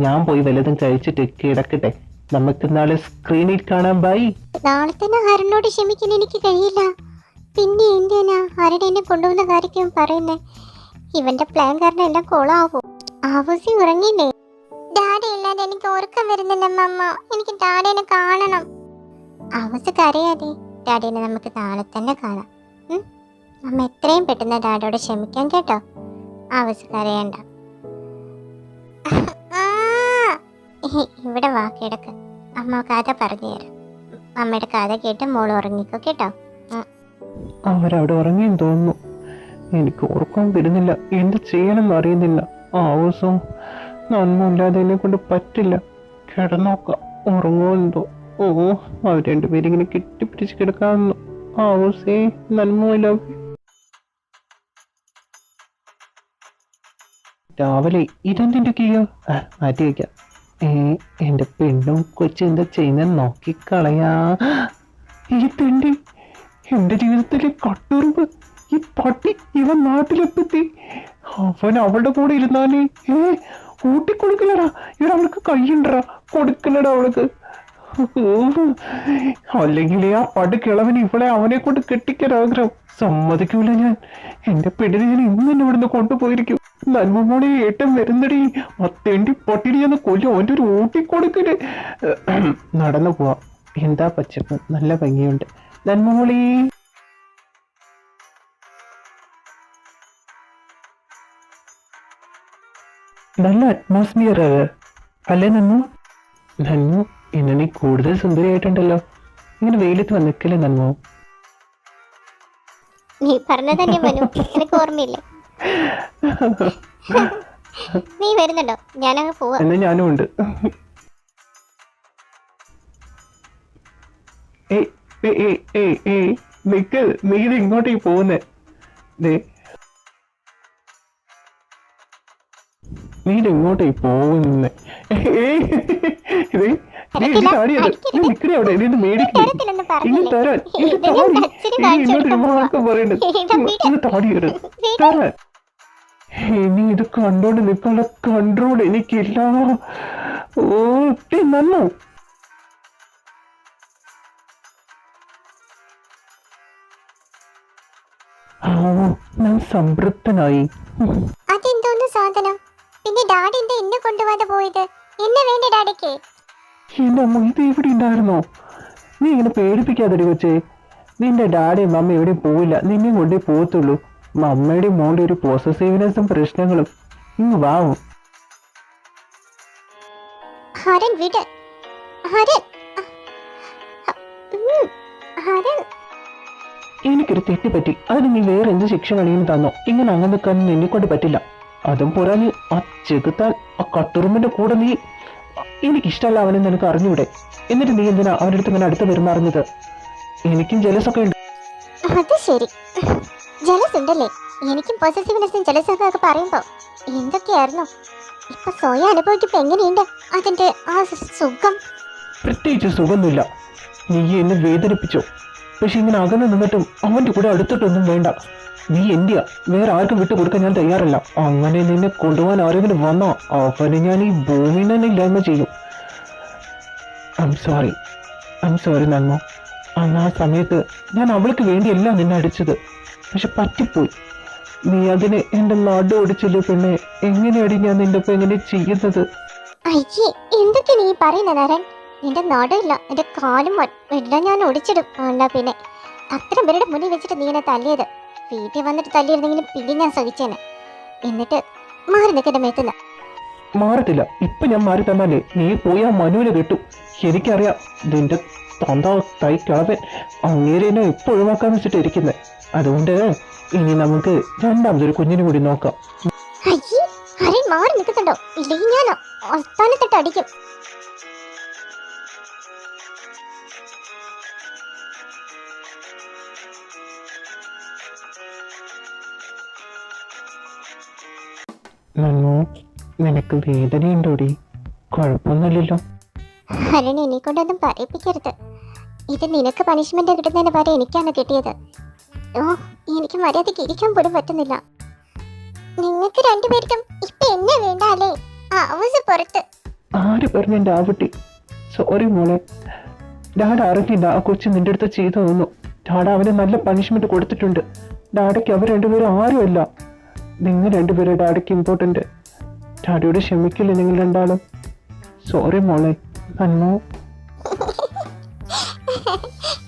ഞാൻ പോയി വല്ലതും കഴിച്ചിട്ട് കിടക്കട്ടെ. നമുക്ക് നാളെ സ്ക്രീനിൽ കാണാം. ബൈ. നാളെ തന്നെ ഹരനോട് ക്ഷമിക്കാൻ എനിക്ക് കഴിയില്ല. പിന്നെ എന്തിനാ ഹരൻ എന്നെ കൊണ്ടുവന്ന കാര്യക്കും പറയുന്നേ? ഇവന്റെ പ്ലാൻ കാരണം എല്ലാം കോളാവോ? ആവസി ഉറങ്ങില്ലേ? ഡാഡി ഇല്ലാതെ എനിക്ക് ഉറക്കം വരുന്നില്ല മമ്മ. എനിക്ക് ഡാഡിനെ കാണണം. ആവസ് കരയാതെ. ഡാഡിനെ നമുക്ക് നാളെ തന്നെ കാണാം. അമ്മ എത്രയും പെട്ടെന്ന് ഡാഡിയോട് ക്ഷമിക്കാൻ കേട്ടോ. ആവസ് കരയണ്ട. ഇവിടെ വാ കിടക്ക്. അമ്മ കഥ പറഞ്ഞു തരാം. അമ്മയുടെ കഥ കേട്ട് മോൾ ഉറങ്ങിക്കോ കേട്ടോ. അവരവിടെ ഉറങ്ങിയെന്ന് തോന്നുന്നു. എനിക്ക് ഉറക്കം വരുന്നില്ല. എന്ത് ചെയ്യണമെന്ന് അറിയുന്നില്ല. ആവസം നന്മയില്ലാതെ എന്നെ കൊണ്ട് പറ്റില്ല. കിടന്നോക്കാം, ഉറങ്ങുമോ എന്തോ. അവർ രണ്ടുപേരും ഇങ്ങനെ കെട്ടിപ്പിടിച്ച് കിടക്കാമെന്നു. ആവസേ, നന്മയില്ല. രാവിലെ ഇതെന്തിൻ്റെയൊക്കെയോ മാറ്റി വയ്ക്കാം. എന്റെ പെണ്ണും കൊച്ചു എന്താ ചെയ്യുന്നത് നോക്കിക്കളയാ. ഈ തെണ്ടി എന്റെ ജീവിതത്തിലെ കട്ടുറുമ്പ്, ഈ പട്ടി ഇവൻ നാട്ടിലെത്തി. അവൻ അവളുടെ കൂടെ ഇരുന്നാലേ ഊട്ടിക്കൊടുക്കില്ലടാ. ഇവിടെ അവൾക്ക് കൈയുണ്ടടാ, കൊടുക്കില്ലടാ അവൾക്ക്. അല്ലെങ്കിൽ ആ പടി കിളവന് ഇവളെ അവനെ കൊണ്ട് കെട്ടിക്കാൻ ആഗ്രഹം. സമ്മതിക്കൂല ഞാൻ. എന്റെ പെണ്ണിനെ ഞാൻ ഇന്ന് തന്നെ ഇവിടുന്ന് കൊണ്ടുപോയിരിക്കും. നന്മമോളെ ഏട്ടം വരുന്നടി. അത്തേണ്ടി പട്ടിണി ഞാൻ കൊല്ലും. അവൻ്റെ ഒരു ഊട്ടിക്കൊടുക്കല്. നടന്നു പോവാ. എന്താ പച്ചപ്പ്, നല്ല ഭംഗിയുണ്ട്. നന്മമോളി. നല്ല അറ്റ്മോസ്ഫിയർ അല്ലേ നന്നു? നന്നു, ഇന്ന് നീ കൂടുതൽ സുന്ദരിയായിട്ടുണ്ടല്ലോ. ഇങ്ങനെ വെയിലത്ത് വന്ന് നിൽക്കല്ലേ നന്മോ. നീ പറഞ്ഞത് തന്നെ മനു, എനിക്ക് ഓർമ്മയില്ലേ? നീ വരുന്നുണ്ടോ? ഞാനങ്ങ് പോവാ. എന്നാ ഞാനും ഉണ്ട്. നിക്ക്, നീ ഇത് ഇങ്ങോട്ടേക്ക് പോകുന്നേ. നീ ഇത് ഇങ്ങോട്ടേക്ക് പോകുന്നേ. നിക്കണേ അവിടെ, ഇത് മേടിക്കണേ. ഇനി തരാൻ ഇത് താടി, ഇങ്ങോട്ട് വാക്കം പറയണ്ടത് ഇത് താടിയത് തരാൻ. ഇനി ഇത് കണ്ടോണ്ട് നിൽക്കാനുള്ള കൺട്രോൾ എനിക്കില്ല. ഓ നന്നു. ഞാൻ സംതൃപ്തനായി. അതെന്തോന്ന് സാധനം? പിന്നെ ഡാഡി എന്താ എന്നെ കൊണ്ടുപോകാതെ പോയത്? എന്നെ വേണ്ട ഡാഡിക്ക്. എന്റെ അമ്മ, ഇത് ഇവിടെ ഉണ്ടായിരുന്നോ? നീ ഇങ്ങനെ പേടിപ്പിക്കാതെ കൊച്ചേ. നിന്റെ ഡാഡിയും മമ്മ എവിടെയും പോവില്ല, നിന്നെയും കൊണ്ടേ പോകത്തുള്ളൂ. മമ്മയുടെയും മോളുടെ ഒരു പോസസീവ്നെസ്സും പ്രശ്നങ്ങളും ഇങ്ങ് വാവും. ഹരൻ വിട്. ഹരൻ ഹരൻ എനിക്കൊരു തെറ്റുപറ്റി, അതിന് നീ വേറെ എന്ത് ശിക്ഷ വേണമെങ്കിലും തന്നോ. ഇങ്ങനെ അങ്ങനെ നിൽക്കാൻ എന്നെ കൊണ്ട് പറ്റില്ല. അതും പോരാഞ്ഞ് ആ ചെകുത്താൻ ആ കട്ടുറുമ്പിന്റെ കൂടെ നീ, എനിക്കിഷ്ടമല്ല അവനെ നിനക്ക് അറിഞ്ഞൂടെ. എന്നിട്ട് നീ എന്തിനാ അവൻ്റെ അടുത്ത് ഇങ്ങനെ അടുത്ത് പെരുമാറുന്നത്? എനിക്കും ജലസൊക്കെ ഉണ്ട്. അത് ശരി, ജലസ് ഉണ്ടല്ലേ? എനിക്കും പോസസീവ്നെസ്സും ജലസൊക്കെ ഒക്കെ പറയുമ്പോ എന്തൊക്കെയായിരുന്നു. ഇപ്പൊ സ്വയം അനുഭവിച്ചപ്പോ എങ്ങനെയുണ്ട് അതിന്റെ ആ സുഖം? പ്രത്യേകിച്ച് സുഖമൊന്നുമില്ല. നീ എന്നെ വേദനിപ്പിച്ചോ. പക്ഷെ ഇങ്ങനെ അകന്ന് നിന്നിട്ടും അവന്റെ കൂടെ അടുത്തിട്ടൊന്നും വേണ്ട. നീ എന്റെയാ, വേറെ ആർക്കും വിട്ടു കൊടുക്കാൻ ഞാൻ തയ്യാറല്ല. അങ്ങനെ നിന്നെ കൊണ്ടുപോകാൻ ആരെങ്കിലും വന്നോ അവനെ ഞാൻ ഈ ഭൂമിയിൽ തന്നെ ഇല്ലായ്മ ചെയ്യും. I'm sorry Nanmo. അന്ന് ആ സമയത്ത് ഞാൻ അവൾക്ക് വേണ്ടിയല്ല നിന്നെ അടിച്ചത്. പക്ഷെ പറ്റിപ്പോയി. നീ അതിന് എന്റെ നടു ഒടിച്ചില്ലേ പെണ്ണെ. എങ്ങനെയാടി ഞാൻ നിന്റെ ഒപ്പം എങ്ങനെ ചെയ്യുന്നത്? അയ്യേ, എന്തൊക്കെ നീ പറയുന്ന നരൻ? നിന്റെ നടയില്ല, നിന്റെ കാലും എല്ലാം ഞാൻ ഒടിച്ചിടും. അല്ല പിന്നെ അത്രയും പേരുടെ മുന്നിൽ വെച്ചിട്ട് നീ എന്നെ തല്ലിയത്. വീട്ടിൽ വന്നിട്ട് തല്ലിയിരുന്നെങ്കിലും പിന്നെ ഞാൻ സഹിച്ചേനെ. എന്നിട്ട് മാറി നിൽക്കന്റെ മേത്തുന്ന. മാറത്തില്ല. ഇപ്പൊ ഞാൻ മാറി തന്നാലേ നീ പോയി ആ മനുവിനെ കെട്ടും. എനിക്കറിയാം നിന്റെ തന്ത തൈക്കാവൻ അങ്ങേരെ എന്നെ ഇപ്പൊ ഒഴിവാക്കാന്ന് വെച്ചിട്ട് ഇരിക്കുന്നത്. അതുകൊണ്ട് ഇനി നമുക്ക് രണ്ടാമതൊരു കുഞ്ഞിനെ കൂടി നോക്കാം. അയ്യേ, ആരെയും മാറി നിൽക്കുന്നുണ്ടോ? ഇല്ലെങ്കിൽ ഞാൻ അവസ്ഥാനത്തിട്ട് അടിക്കും. നന്നു, നിനക്ക് വേദനയുണ്ടോടി? കുഴപ്പമൊന്നുമില്ലല്ലോ. ഹരൻ, എന്നെ കൊണ്ടൊന്നും പറയിപ്പിക്കരുത്. ഇത് നിനക്ക് പണിഷ്മെന്റ് കിട്ടുന്നതിന് വരെ എനിക്കാണ് കിട്ടിയത്. ഓ, എനിക്ക് മര്യാദയ്ക്ക് ഇരിക്കാൻ പോലും പറ്റുന്നില്ല. നിങ്ങൾക്ക് രണ്ടുപേർക്കും ഇപ്പൊ എന്നെ വേണ്ട അല്ലേ? ആവസ് പുറത്ത്. ആര് പറഞ്ഞു എന്റെ ആവട്ടി? സോറി മോളെ. ഡാഡ അറിഞ്ഞില്ല ആ കൊച്ചു നിന്റെ അടുത്ത് ചെയ്തു. ഡാഡ അവന് നല്ല പണിഷ്മെന്റ് കൊടുത്തിട്ടുണ്ട്. ഡാഡയ്ക്ക് അവർ രണ്ടുപേരും ആരുമല്ല. നിങ്ങൾ രണ്ടുപേരും ഡാഡയ്ക്ക് ഇമ്പോർട്ടന്റ്. ഡാഡിയോട് ക്ഷമിക്കില്ലേ നിങ്ങൾ രണ്ടാളും? സോറി മോളെ. നന്മോ.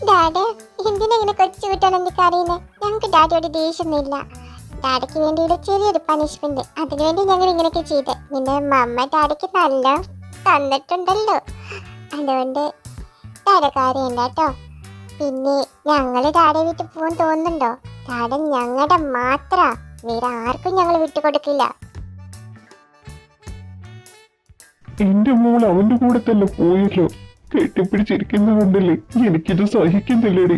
ഡാഡി എന്തിനാ ഇങ്ങനെ കൊച്ചു വിട്ടാണ് എനിക്ക് അറിയുന്നത്? ഞങ്ങൾക്ക് ഡാഡിയോട് ദേഷ്യമൊന്നുമില്ല. ഡാഡിക്ക് വേണ്ടിയുള്ള ചെറിയൊരു പണിഷ്മെന്റ്, അതിനുവേണ്ടി ഞങ്ങൾ ഇങ്ങനെയൊക്കെ ചെയ്ത്. നിന്റെ മമ്മ ഡാഡിക്ക് നല്ല തന്നിട്ടുണ്ടല്ലോ. അതുകൊണ്ട് ഡാഡ കാര്യമില്ല കേട്ടോ. പിന്നെ ഞങ്ങൾ ഡാഡിയെ വിട്ട് പോകാൻ തോന്നുന്നുണ്ടോ? ഡാഡ ഞങ്ങളുടെ മാത്ര, വേറെ ആർക്കും ഞങ്ങൾ വിട്ടുകൊടുക്കില്ല. എന്റെ മോൾ അവന്റെ കൂടെ തന്നെ പോയല്ലോ. കെട്ടിപ്പിടിച്ചിരിക്കുന്നതുകൊണ്ടല്ലേ എനിക്കിത് സഹിക്കുന്നില്ലടി.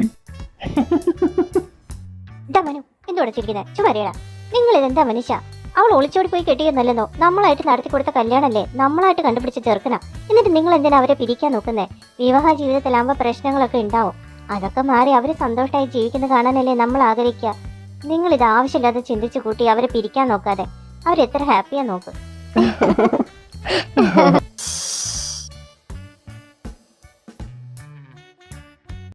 നിങ്ങൾ ഇതെന്താ മനുഷ്യ? അവൾ ഒളിച്ചോടി പോയി കെട്ടിയെന്നല്ലെന്നോ? നമ്മളായിട്ട് നടത്തി കൊടുത്ത കല്യാണല്ലേ, നമ്മളായിട്ട് കണ്ടുപിടിച്ച ചെറുക്കനാ. എന്നിട്ട് നിങ്ങൾ എന്തിനാ അവരെ പിരിക്കാൻ നോക്കുന്നേ? വിവാഹ ജീവിതത്തിലാകുമ്പോ പ്രശ്നങ്ങളൊക്കെ ഉണ്ടാവും. അതൊക്കെ മാറി അവര് സന്തോഷമായി ജീവിക്കുന്നത് കാണാനല്ലേ നമ്മൾ ആഗ്രഹിക്കുക. നിങ്ങൾ ഇത് ആവശ്യമില്ലാതെ ചിന്തിച്ചു കൂട്ടി അവരെ പിരിക്കാൻ നോക്കാതെ അവരെത്ര ഹാപ്പിയാ നോക്ക്.